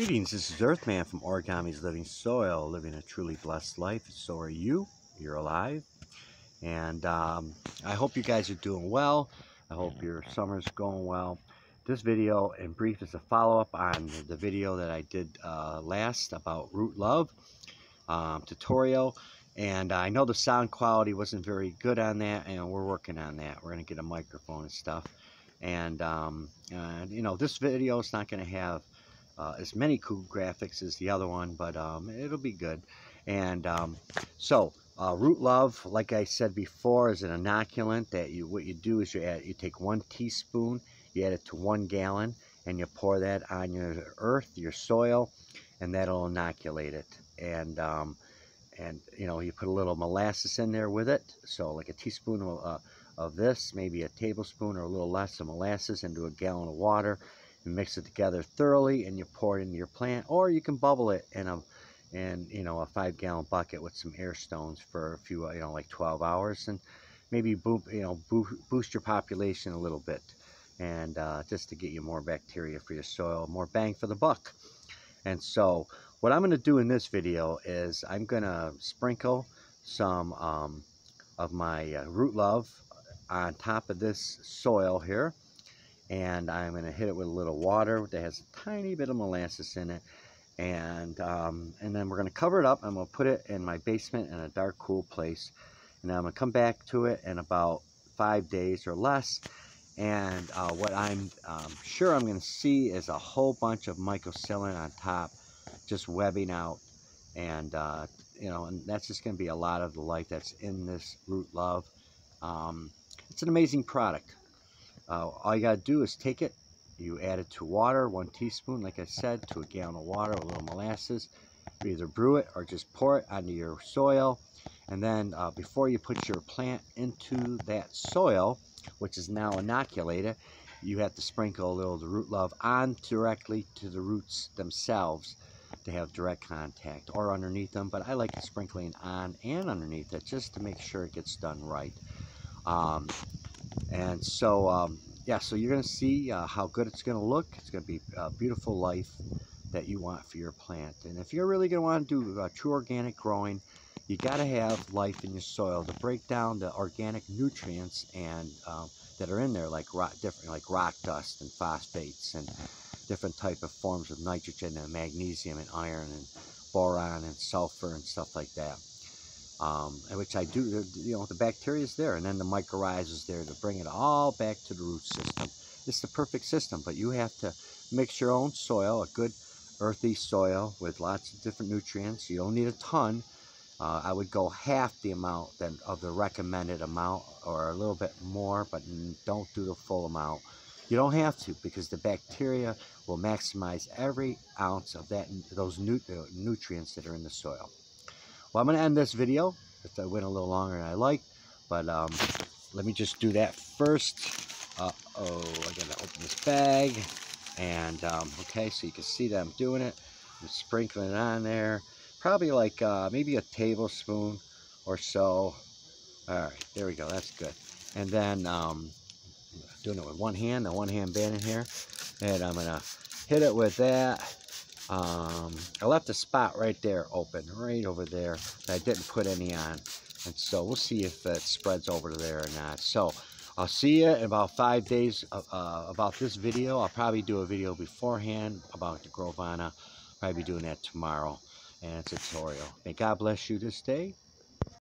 Greetings, this is Earthman from Origamis Living Soil, living a truly blessed life. So are you. You're alive. And I hope you guys are doing well. I hope your summer's going well. This video, in brief, is a follow-up on the video that I did last about root love tutorial. And I know the sound quality wasn't very good on that, and we're working on that. We're going to get a microphone and stuff. And, you know, this video is not going to have as many cool graphics as the other one, but it'll be good. And root love, like I said before, is an inoculant that what you do is you take 1 teaspoon, you add it to 1 gallon, and you pour that on your earth, your soil, and that'll inoculate it. And you know, you put a little molasses in there with it, so like a teaspoon of this, maybe a tablespoon or a little less of molasses into a gallon of water. You mix it together thoroughly, and you pour it into your plant, or you can bubble it in a 5-gallon bucket with some air stones for a few, like 12 hours, and maybe boost your population a little bit, and just to get you more bacteria for your soil, more bang for the buck. And so what I'm going to do in this video is I'm going to sprinkle some of my root love on top of this soil here. And I'm going to hit it with a little water that has a tiny bit of molasses in it. And then we're going to cover it up. I'm going to put it in my basement in a dark, cool place. And I'm going to come back to it in about 5 days or less. And what I'm sure I'm going to see is a whole bunch of mycocillin on top, just webbing out. And, and that's just going to be a lot of the life that's in this root love. It's an amazing product. All you got to do is take it, you add it to water, 1 teaspoon, like I said, to a gallon of water, a little molasses. You either brew it or just pour it onto your soil. And then before you put your plant into that soil, which is now inoculated, you have to sprinkle a little of the root love on directly to the roots themselves to have direct contact, or underneath them. But I like sprinkling on and underneath it just to make sure it gets done right. And so, so you're going to see how good it's going to look. It's going to be a beautiful life that you want for your plant. And if you're really going to want to do true organic growing, you got to have life in your soil to break down the organic nutrients and that are in there, like rock dust and phosphates and different type of forms of nitrogen and magnesium and iron and boron and sulfur and stuff like that. Which I do, the bacteria is there, and then the mycorrhiza is there to bring it all back to the root system. It's the perfect system, but you have to mix your own soil, a good earthy soil with lots of different nutrients. You don't need a ton. I would go half the amount of the recommended amount, or a little bit more, but don't do the full amount. You don't have to, because the bacteria will maximize every ounce of those nutrients that are in the soil. Well, I'm going to end this video. I went a little longer than I like, but let me just do that first. I got to open this bag, and okay, so you can see that I'm doing it. I'm sprinkling it on there, probably like maybe a tablespoon or so. All right, there we go. That's good. And then doing it with one hand, the one-hand banding here, and I'm gonna hit it with that. I left a spot right there open, right over there, that I didn't put any on. And so we'll see if it spreads over to there or not. So I'll see you in about 5 days about this video. I'll probably do a video beforehand about the Grovana. Probably be doing that tomorrow, and a tutorial. May God bless you this day.